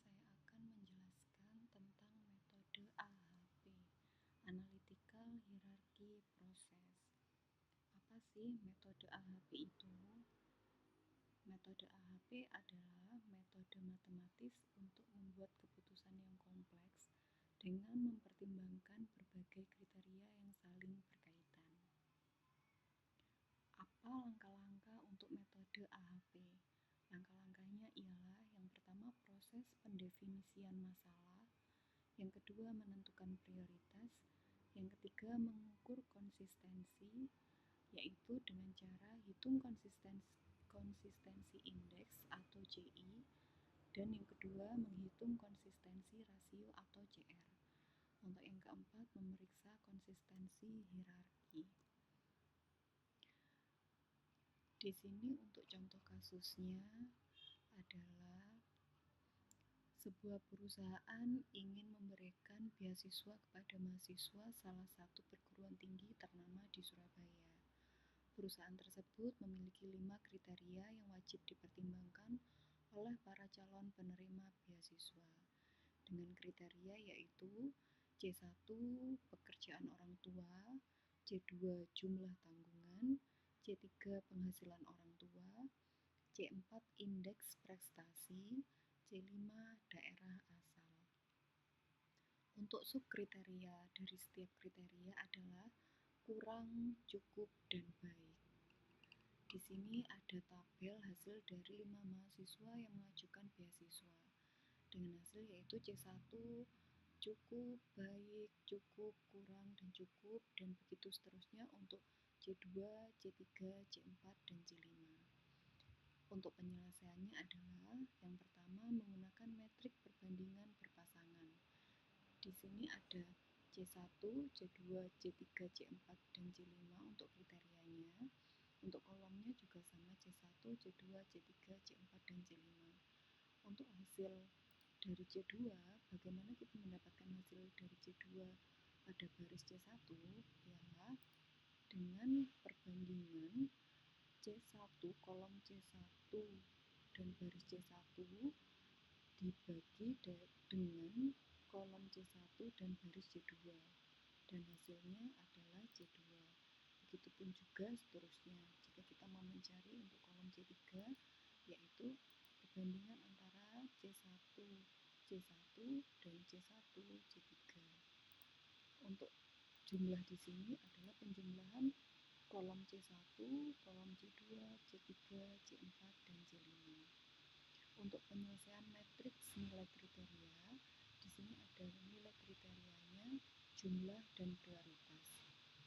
saya akan menjelaskan tentang metode AHP, Analytical Hierarchy Process. Apa sih metode AHP itu? Metode AHP adalah metode matematis untuk membuat keputusan yang kompleks dengan mempertimbangkan berbagai kriteria yang saling berkaitan. Apa langkah-langkah untuk metode AHP? Langkah-langkahnya ialah yang pertama proses pendefinisian masalah, yang kedua menentukan prioritas, yang ketiga mengukur konsistensi, yaitu dengan cara hitung konsistensi indeks atau JI, dan yang kedua menghitung konsistensi rasio atau CR. Untuk yang keempat memeriksa konsistensi hierarki. Di sini untuk contoh kasusnya adalah sebuah perusahaan ingin memberikan beasiswa kepada mahasiswa salah satu perguruan tinggi ternama di Surabaya. Perusahaan tersebut memiliki 5 kriteria yang wajib dipertimbangkan oleh para calon penerima beasiswa. Dengan kriteria yaitu C1 pekerjaan orang tua, C2 jumlah tanggungan, C3 penghasilan orang tua, C4 indeks prestasi, C5 daerah asal. Untuk subkriteria dari setiap kriteria adalah kurang, cukup, dan baik. Di sini ada tabel hasil dari 5 mahasiswa yang mengajukan beasiswa dengan hasil yaitu C1 cukup, baik, cukup, kurang, dan cukup, dan begitu seterusnya untuk C2, C3, C4, dan C5. Untuk penyelesaiannya adalah yang pertama menggunakan metrik perbandingan berpasangan. Di sini ada C1, C2, C3, C4, dan C5 untuk kriterianya. Untuk kolomnya juga sama C1, C2, C3, C4, dan C5. Untuk hasil dari C2, bagaimana kita mendapatkan hasil dari C2 pada baris C1? Ialah dengan perbandingan C1 kolom C1 dan baris C1 dibagi dengan kolom C1 dan baris C2 dan hasilnya adalah C2. Begitupun juga seterusnya jika kita mau mencari untuk kolom C3 yaitu perbandingan antara C1 dan C1 C3. Untuk jumlah di sini adalah penjumlahan kolom C1, kolom C2, C3, C4, dan C5. Untuk penyelesaian matriks nilai kriteria, di sini ada nilai kriterianya, jumlah, dan prioritas.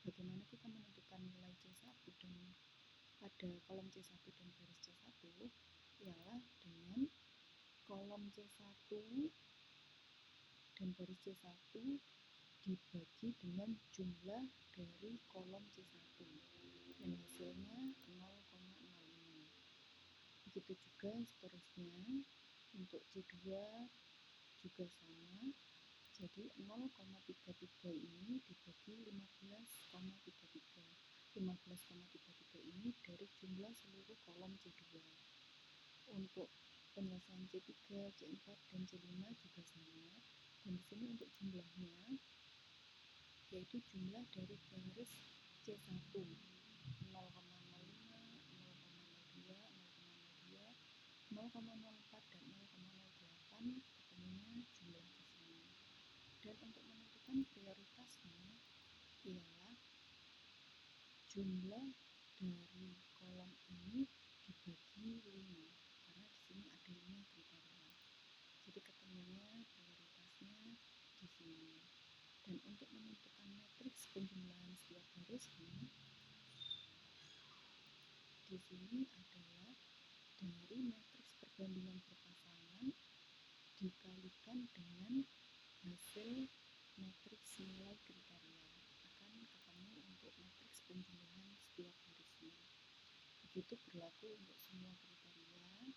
Bagaimana kita menentukan nilai C1 dan pada kolom C1 dan baris C1 ialah dengan kolom C1 dan baris C1 dibagi dengan jumlah dari kolom C1 dan hasilnya 0,05. Begitu juga seterusnya untuk C2 juga sama, jadi 0,33 ini dibagi 15,33. 15,33 ini dari jumlah seluruh kolom C2. Untuk penyelesaian C3, C4, dan C5 juga sama, dan di sini untuk jumlahnya yaitu jumlah dari baris C1 0,05, 0,02, 0,04, dan 0,08 ketemunya jumlah di sini. Dan untuk menentukan prioritasnya ialah jumlah dari kolom ini dibagi 5 karena di sini ada 5 kriteria. Jadi ketemunya prioritasnya di sini. Dan untuk menentukan matriks penjumlahan setiap barisnya di sini adalah dari matriks perbandingan berpasangan dikalikan dengan hasil matriks nilai kriteria akan ketemu untuk matriks penjumlahan setiap barisnya. Begitu berlaku untuk semua kriteria,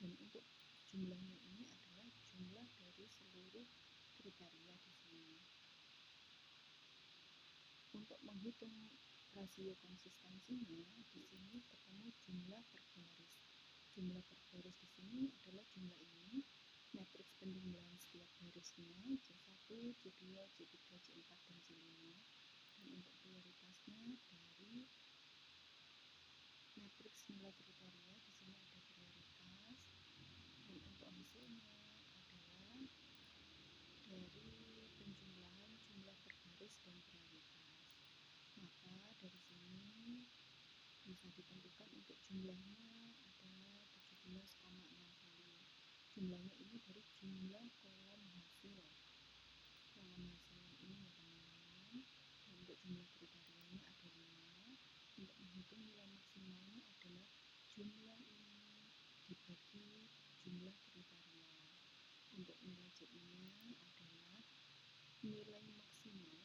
dan untuk jumlahnya ini adalah jumlah dari seluruh kriteria di sini. Untuk menghitung rasio konsistensinya, di sini ketemu jumlah per baris. Jumlah per baris di sini adalah jumlah ini, matriks penjumlahan C2, C3, C4, dan C5. Dan untuk prioritasnya dari matriks nilai kriteria di sini ada prioritas, dan untuk hasilnya adalah dari penjumlahan jumlah berbaris dan prioritas. Maka dari sini bisa ditentukan untuk jumlahnya adalah 17,60. Jumlahnya ini dari jumlah kolom hasil. Kolom hasilnya ini ya teman-teman. Dan untuk jumlah kriterianya ada 5. Untuk menghitung nilai maksimalnya adalah jumlah ini dibagi jumlah kriteria. Untuk nilai CI-nya adalah nilai maksimal.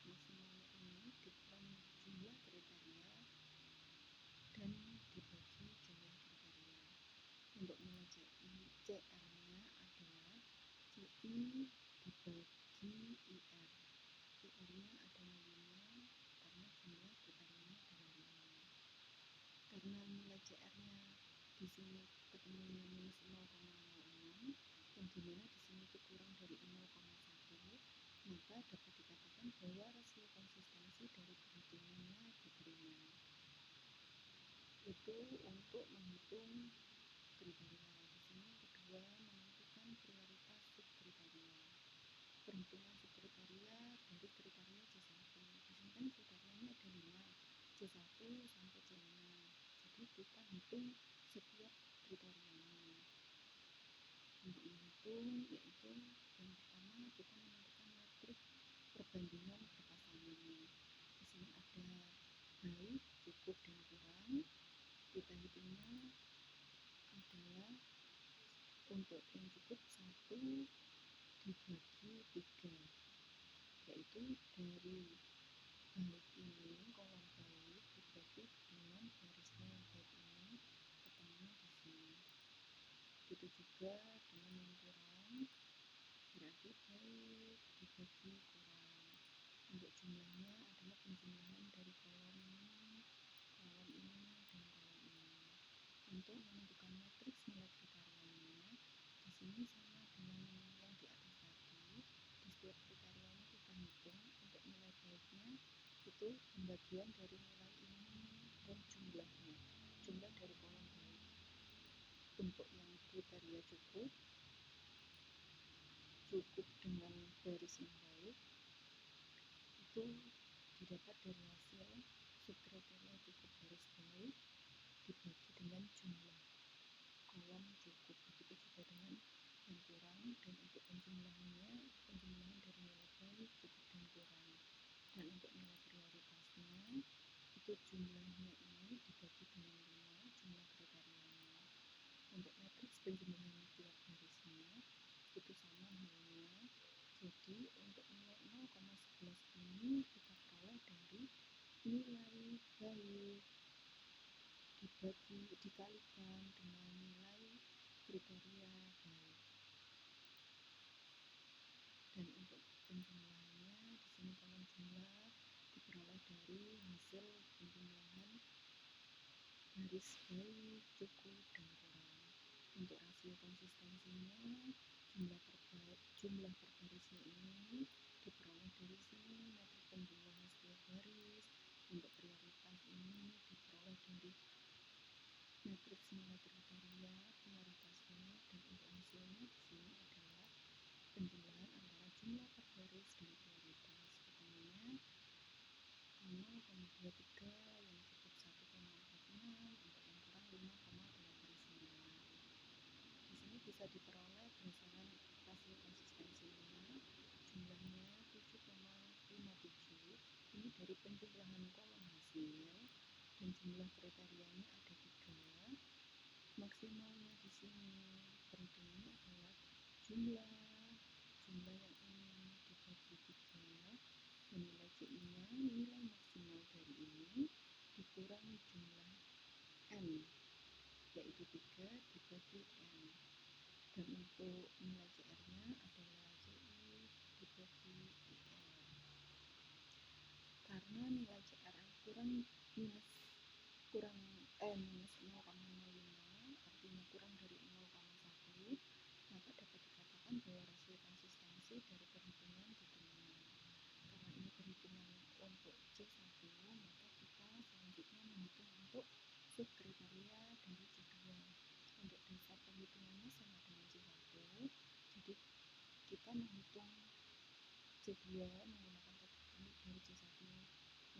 Maksimalnya ini dikurangi jumlah kriteria dan dibagi jumlah kriteria. Untuk nilai CR-nya adalah CI dibagi IR. IR-nya adalah 5 karena jumlah kriterianya adalah 5. Karena nilai CR-nya di sini ketemunya minus 0,06, yang dimana di sini itu kurang dari 0,1, maka dapat dikatakan bahwa rasio konsistensi dari perhitungannya diterima. Itu untuk menghitung kriteria. Di sini yang kedua, menentukan prioritas subkriteria. Perhitungan subkriteria dari kriteria C1. Di sini kan kriterianya ada 5, C1 sampai C5. Jadi kita hitung setiap kriterianya. Untuk menghitung yaitu yang pertama kita menentukan matriks perbandingan berpasangannya. Di sini ada baik, cukup, dan kurang. Kita hitungnya adalah untuk yang cukup 1 dibagi 3, yaitu dari baik ini, kolom baik dibagi dengan barisnya yang baik ini, ketemunya di sini. Begitu juga dengan yang kurang, berarti baik dibagi kurang. Untuk jumlahnya adalah penjumlahan dari kolom ini, kolom ini, dan kolom ini. Untuk menentukan matriks nilai kriterianya, di sini sama dengan yang di atas tadi. Di setiap kriterianya kita hitung. Untuk nilai baiknya itu pembagian dari nilai ini dan jumlahnya, jumlah dari kolom baik. Untuk yang kriteria cukup dengan baris yang baik itu didapat dari hasil subkriteria cukup baris baik dibagi dengan jumlah kolom cukup. Begitu juga dengan yang kurang, dan untuk penjumlahannya penjumlahan dari nilai baik, cukup, dan kurang. Dan untuk nilai prioritasnya itu jumlahnya ini dibagi dengan 5 jumlah kriterianya. Untuk matriks penjumlahan tiap barisnya itu sama halnya. Jadi untuk nilai 0,11 ini kita peroleh dari nilai baik dikalikan dengan nilai kriteria baik. Dan untuk penjumlahannya di sini kolom jumlah diperoleh dari hasil penjumlahan baris baik, cukup, dan kurang. Untuk rasio konsistensinya jumlah per barisnya ini diperoleh dari sini metrik penjumlahan setiap baris. Untuk prioritas ini diperoleh dari matriks nilai kriteria prioritasnya. Dan untuk hasilnya di sini adalah penjumlahan antara jumlah per baris dan prioritas. Ketemunya 0,23, yang cukup 1,46, untuk yang kurang 5,89. Di sini bisa diperoleh berdasarkan rasio konsistensinya, jumlahnya 7,57. Ini dari penjumlahan kolom hasil, dan jumlah kriterianya ada 3. Maksimalnya di sini perhitungannya adalah jumlah yang ini dibagi 3, dan nilai CI-nya, nilai maksimal dari ini dikurangi jumlah N, yaitu 3 dibagi N. Dan untuk nilai CR-nya adalah CI dibagi IR. Karena nilai CR kurang minus 0,05, artinya kurang dari 0,1, maka dapat dikatakan bahwa rasio konsistensi dari perhitungan untuk C1, maka kita selanjutnya menghitung untuk subkriteria dari C2. Untuk dasar penghitungannya sama dengan C1, jadi kita menghitung C2 menggunakan teknik dari C1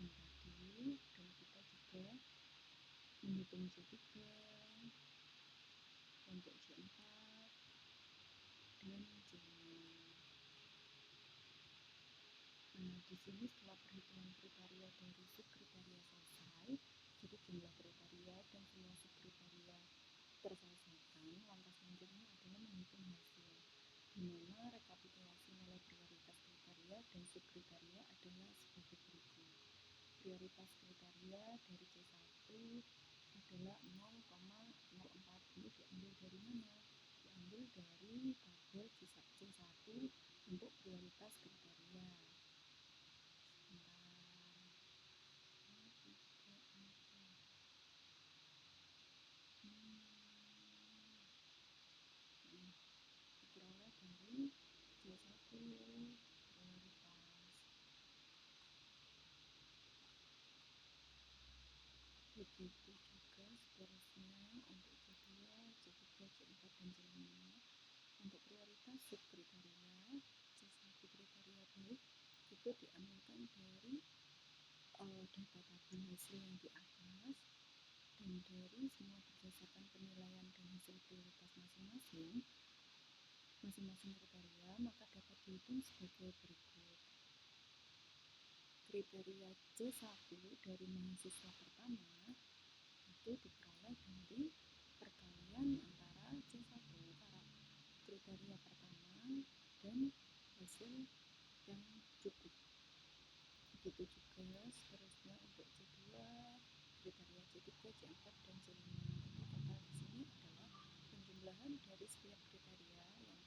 yang tadi, dan kita juga menghitung C3 untuk C4 dan C5. Nah, di sini setelah perhitungan kriteria dari subkriteria selesai, jadi jumlah kriteria dan semua subkriteria terselesaikan, langkah selanjutnya adalah menghitung hasil, di mana rekapitulasi nilai prioritas kriteria dan subkriteria adalah sebagai berikut. Prioritas kriteria dari C1 adalah 0,04. Ini diambil dari mana? Diambil dari tabel C1 untuk prioritas kriteria. Diperoleh dari C1 prioritas. Begitu juga seterusnya untuk C2, C3, C4, dan C5. Untuk prioritas subkriteria, C1 kriteria baik itu diambilkan dari data tabel hasil yang di atas, dan dari semua berdasarkan penilaian dan hasil prioritas masing-masing kriteria, maka dapat dihitung sebagai berikut. Kriteria C1 dari mahasiswa pertama itu diperoleh dari perkalian antara C1 kriteria pertama dan hasil yang cukup. Begitu juga seterusnya untuk C2, kriteria C3, C4, dan C5. Jadi total di sini adalah penjumlahan dari setiap kriteria yang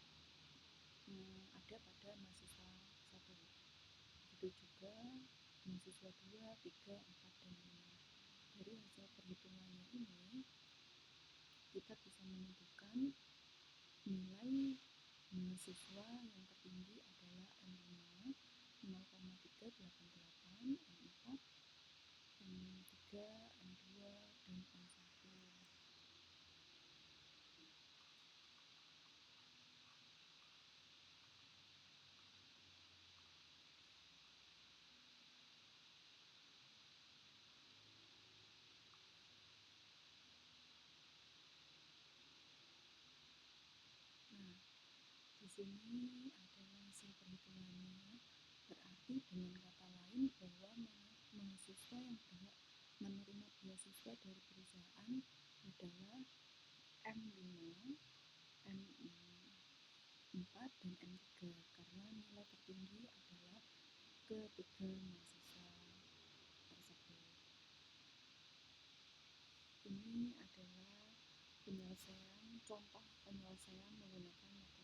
ada pada mahasiswa 1. Begitu juga mahasiswa 2, 3, 4, dan 5. Dari hasil perhitungannya ini, kita bisa menentukan nilai mahasiswa yang tertinggi adalah M5 0,388, M4 M3, M2, dan M1. Nah, di sini adalah hasil perhitungannya. Berarti dengan kata lain bahwa mahasiswa yang berhak menerima beasiswa dari perusahaan adalah M5, M4, dan M3 karena nilai tertinggi adalah ketiga mahasiswa tersebut. Ini adalah contoh penyelesaian menggunakan metode